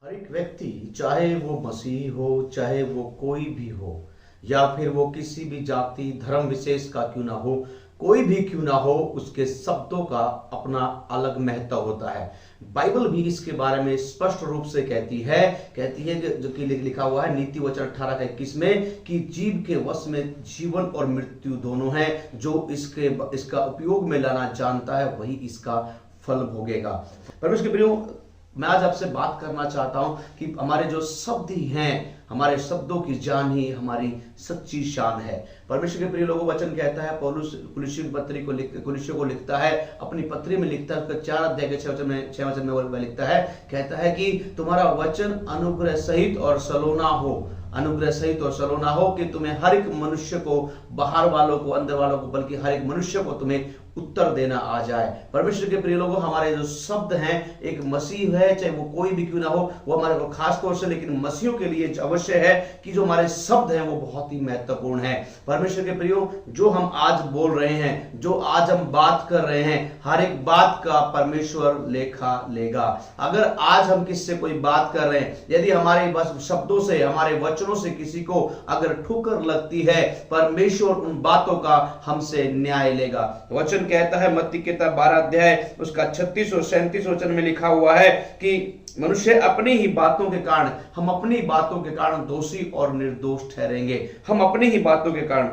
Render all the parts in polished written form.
हर एक व्यक्ति, चाहे वो मसीही हो, चाहे वो कोई भी हो, या फिर वो किसी भी जाति धर्म विशेष का क्यों ना हो, कोई भी क्यों ना हो, उसके शब्दों का अपना अलग महत्व होता है। बाइबल भी इसके बारे में स्पष्ट रूप से कहती है कि जो कि लिखा हुआ है नीति वचन 18 का 21 में कि जीव के वश में जीवन और मृत्यु दोनों हैं, जो इसका उपयोग में लाना जानता है वही इसका फल भोगेगा। परमेश्वर के प्रियो, मैं आज आपसे बात करना चाहता हूं कि हमारे जो शब्द ही हैं, हमारे शब्दों की जान ही हमारी सच्ची शान है। परमेश्वर के प्रिय लोगों, वचन कहता है, पौलुस कुलिस्सियों को लिखता है, अपनी पत्री में लिखता है, 4 अध्याय के 6 वचन में वह लिखता है, कहता है कि तुम्हारा वचन अनुग्रह सहित और सलोना हो कि तुम्हें हर एक मनुष्य को, बाहर वालों को, अंदर वालों को, बल्कि हर एक मनुष्य को तुम्हें उत्तर देना आ जाए। परमेश्वर के प्रिय लोगों, हमारे जो शब्द हैं, एक मसीह है, चाहे वो कोई भी क्यों ना हो, वो हमारे को खास तौर से, लेकिन मसीहों के लिए अवश्य है कि जो हमारे शब्द हैं वो बहुत ही महत्वपूर्ण है। परमेश्वर के प्रियो, जो हम आज बोल रहे हैं, जो आज हम बात कर रहे हैं, हर एक बात का परमेश्वर लेखा लेगा। अगर आज हम किससे कोई बात कर रहे हैं, यदि हमारे बस शब्दों से, हमारे वचनों से किसी को अगर ठोकर लगती है, परमेश्वर उन बातों का हमसे न्याय लेगा। वचन कहता है, मत्ती की किताब 12 अध्याय उसका 36 और 37 वचन में लिखा हुआ है कि मनुष्य अपनी ही बातों के कारण, हम अपनी बातों के कारण दोषी और निर्दोष ठहरेंगे। हम अपनी ही बातों के कारण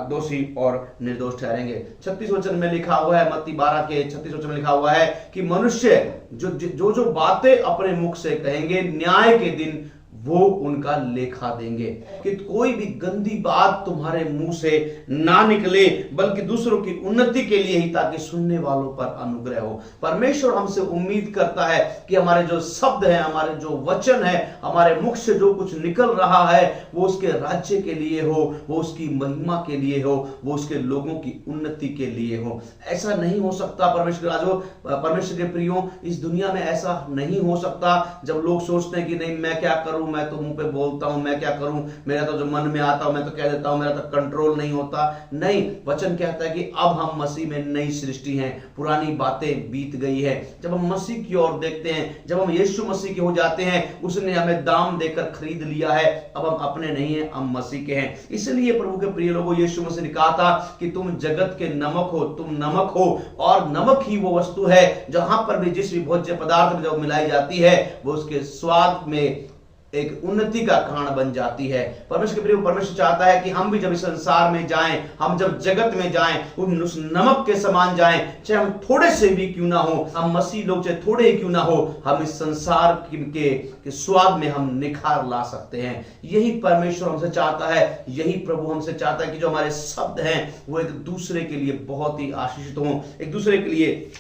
दोषी और निर्दोष ठहरेंगे। 36 वचन में लिखा हुआ है, मत्ती 12 के 36 वचन में लिखा हुआ है कि मनुष्य जो बातें अपने मुख से कहेंगे, न्याय के दिन वो उनका लेखा देंगे। कि कोई भी गंदी बात तुम्हारे मुंह से ना निकले, बल्कि दूसरों की उन्नति के लिए ही, ताकि सुनने वालों पर अनुग्रह हो। परमेश्वर हमसे उम्मीद करता है कि हमारे जो शब्द हैं, हमारे जो वचन है, हमारे मुख से जो कुछ निकल रहा है, वो उसके राज्य के लिए हो, वो उसकी महिमा के लिए हो, वो उसके लोगों की उन्नति के लिए हो। ऐसा नहीं हो सकता परमेश्वर के प्रियो, इस दुनिया में ऐसा नहीं हो सकता जब लोग सोचते हैं कि नहीं, मैं क्या करूं, मैं तो मुंह पे बोलता हूं, मैं क्या करूं, मेरा तो जो मन में आता हूं मैं तो कह देता हूं, मेरा तो कंट्रोल नहीं होता। नहीं, वचन कहता है कि अब हम मसीह में नई सृष्टि हैं, पुरानी बातें बीत गई है। जब हम मसीह की ओर देखते हैं, जब हम यीशु मसीह के हो जाते हैं, उसने हमें दाम देकर खरीद लिया है। अब हम अपने नहीं हैं, हम मसीह के हैं। इसलिए प्रभु के प्रिय लोगों, यीशु मसीह ने कहा था कि तुम जगत के नमक हो, तुम नमक हो, और नमक ही वो वस्तु है जहां पर भी जिस भी भोज्य पदार्थ में जब मिलाई जाती है, वो उसके स्वाद में एक उन्नति का कारण बन जाती है। परमेश्वर के प्रिय, परमेश्वर चाहता है कि हम भी जब इस संसार में जाएं, हम जब जगत में जाएं, उस नमक के समान जाएं। चाहे हम थोड़े से भी क्यों ना हो, हम मसीह लोग चाहे थोड़े ही क्यों ना हो, हम इस संसार के स्वाद में हम निखार ला सकते हैं। यही परमेश्वर हमसे चाहता है, यही प्रभु हमसे चाहता है कि जो हमारे शब्द हैं वो एक दूसरे के लिए बहुत ही आशीषित हों, एक दूसरे के लिए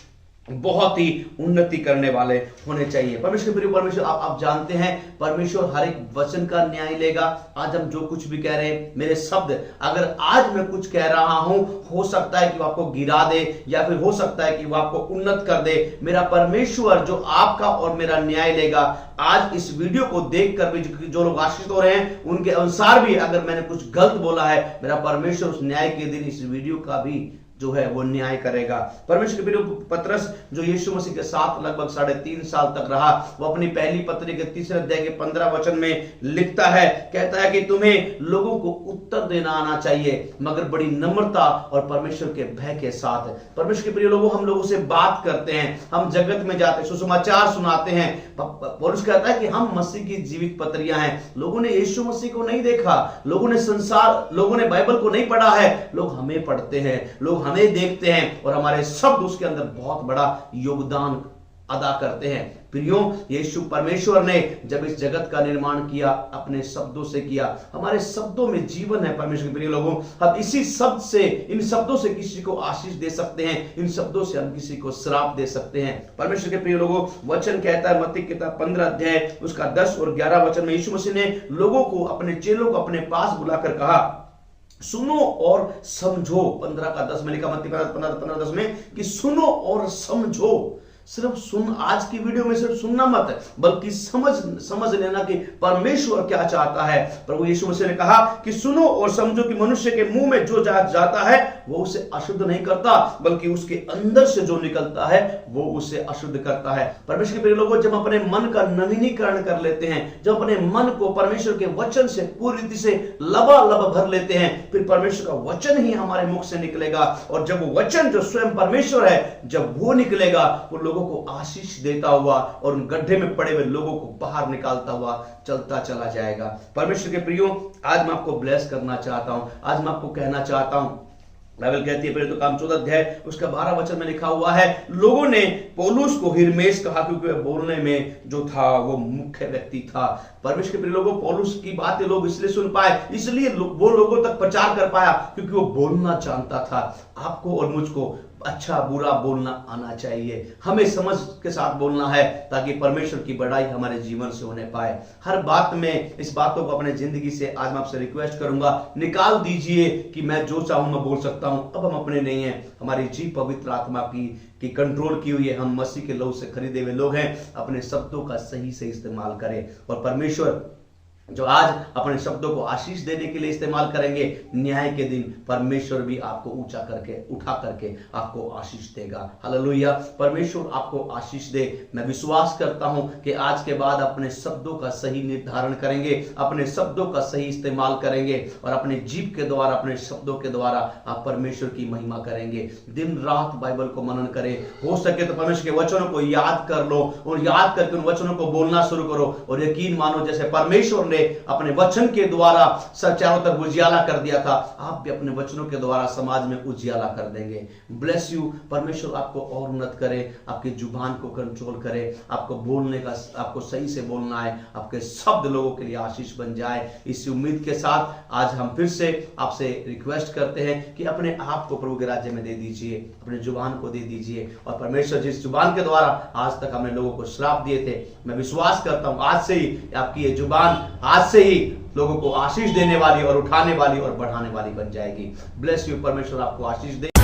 बहुत ही उन्नति करने वाले होने चाहिए। परमेश्वर प्रिय, परमेश्वर आप जानते हैं, परमेश्वर हर एक वचन का न्याय लेगा। आज हम जो कुछ भी कह रहे हैं, मेरे शब्द, अगर आज मैं कुछ कह रहा हूं, हो सकता है कि वो आपको गिरा दे, या फिर हो सकता है कि वो आपको उन्नत कर दे। मेरा परमेश्वर जो आपका और मेरा न्याय लेगा, आज इस वीडियो को देखकर भी जो लोग आशीषित हो रहे हैं, उनके अनुसार भी अगर मैंने कुछ गलत बोला है, मेरा परमेश्वर उस न्याय के दिन इस वीडियो का भी जो है वो न्याय करेगा। परमेश्वर के प्रिय, पतरस जो यीशु मसीह के साथ लगभग 3.5 साल तक रहा, वो अपनी पहली पत्री के 3 अध्याय के 15 वचन में लिखता है, कहता है कि तुम्हें लोगों को उत्तर देना आना चाहिए, मगर बड़ी नम्रता और परमेश्वर के भय के साथ। परमेश्वर के प्रिय लोगों, हम लोगों से बात करते हैं, हम जगत में जाते हैं, सुसमाचार सुनाते हैं। पौलुस कहता है कि हम मसीह की जीवित पत्रियां हैं। लोगों ने यीशु मसीह को नहीं देखा, लोगों ने बाइबल को नहीं पढ़ा है, लोग हमें पढ़ते हैं, लोग हमें देखते हैं, और हमारे शब्द उसके अंदर बहुत बड़ा योगदान अदा करते हैं। प्रियो, यीशु परमेश्वर ने जब इस जगत का निर्माण किया, अपने शब्दों से किया। हमारे शब्दों में जीवन है। परमेश्वर के प्रिय लोगों, हम इसी शब्द से, इन शब्दों से किसी को आशीष दे सकते हैं, इन शब्दों से हम किसी को श्राप दे सकते हैं। परमेश्वर के प्रिय लोगों, वचन कहता है, मत्ती की किताब 15 अध्याय उसका 10 और 11 वचन में यीशु मसीह ने लोगों को, अपने चेलों को अपने पास बुलाकर कहा, सुनो और समझो। 15 का 10 में लिखा, मत्ती 15:10 में कि सुनो और समझो। सिर्फ सुन, आज की वीडियो में सिर्फ सुनना मत है, बल्कि समझ लेना कि परमेश्वर क्या चाहता है। प्रभु यीशु मसीह ने कहा कि सुनो और समझो कि मनुष्य के मुंह में जो जाता है वो उसे अशुद्ध नहीं करता, बल्कि उसके अंदर से जो निकलता है वो उसे अशुद्ध करता है। परमेश्वर के प्रिय लोगों, जब अपने मन का नवीनीकरण कर लेते हैं, जब अपने मन को परमेश्वर के वचन से पूरी रीति से लबालब भर लेते हैं, फिर परमेश्वर का वचन ही हमारे मुख से निकलेगा। और जब वो वचन जो स्वयं परमेश्वर है, जब वो निकलेगा, वो लोगों को आशीष देता हुआ और उन गड्ढे में पड़े हुए लोगों को बाहर निकालता हुआ चलता चला जाएगा। परमेश्वर के प्रियो, आज मैं आपको ब्लेस करना चाहता हूं, आज मैं आपको कहना चाहता हूं, बाइबल कहती है प्रेरितों का काम 14 अध्याय उसका 12 वचन में लिखा हुआ है, लोगों ने पौलुस को हिरमेस कहा क्योंकि वह बोलने में जो था वो मुख्य व्यक्ति था। परमेश्वर के प्रिय लोगों, पौलुस की बातें लोग इसलिए सुन पाए, इसलिए वो लोगों तक प्रचार कर पाया क्योंकि वो बोलना जानता था। आपको और मुझको अच्छा बुरा बोलना आना चाहिए, हमें समझ के साथ बोलना है ताकि परमेश्वर की बड़ाई हमारे जीवन से होने पाए। हर बात में इस बातों को अपने जिंदगी से आज मैं आपसे रिक्वेस्ट करूंगा, निकाल दीजिए कि मैं जो चाहूं मैं बोल सकता हूं। अब हम अपने नहीं हैं, हमारी जीभ पवित्र आत्मा की कंट्रोल की हुई है। हम मसीह के लहू से खरीदे हुए लोग हैं। अपने शब्दों का सही से इस्तेमाल करें और परमेश्वर जो आज अपने शब्दों को आशीष देने के लिए इस्तेमाल करेंगे, न्याय के दिन परमेश्वर भी आपको ऊंचा करके उठा करके आपको आशीष देगा। हालेलुया, परमेश्वर आपको आशीष दे। मैं विश्वास करता हूं कि आज के बाद अपने शब्दों का सही निर्धारण करेंगे, अपने शब्दों का सही इस्तेमाल करेंगे और अपने जीभ के द्वारा, अपने शब्दों के द्वारा आप परमेश्वर की महिमा करेंगे। दिन रात बाइबल को मनन करें, हो सके तो परमेश्वर के वचनों को याद कर लो और याद करके उन वचनों को बोलना शुरू करो और यकीन मानो जैसे परमेश्वर ने अपने वचन के द्वारा सब चारों तरफ उजियाला कर दिया था, आप भी अपने वचनों के द्वारा समाज में उजियाला कर देंगे। Bless you. परमेश्वर आपको और उन्नत करे, आपकी जुबान को कंट्रोल करे, आपको बोलने का, आपको सही से बोलना है, आपके शब्द लोगों के लिए आशीष बन जाए। इस उम्मीद के साथ आज हम फिर से आपसे रिक्वेस्ट करते हैं कि अपने आप को प्रभु के राज्य में दे दीजिए, अपने जुबान को दे दीजिए। और परमेश्वर जिस जुबान के द्वारा आज तक हमने लोगों को श्राप दिए थे, मैं विश्वास करता हूं आज से ही आपकी ये जुबान आज से ही लोगों को आशीष देने वाली और उठाने वाली और बढ़ाने वाली बन जाएगी। Bless you. परमेश्वर आपको आशीष दे।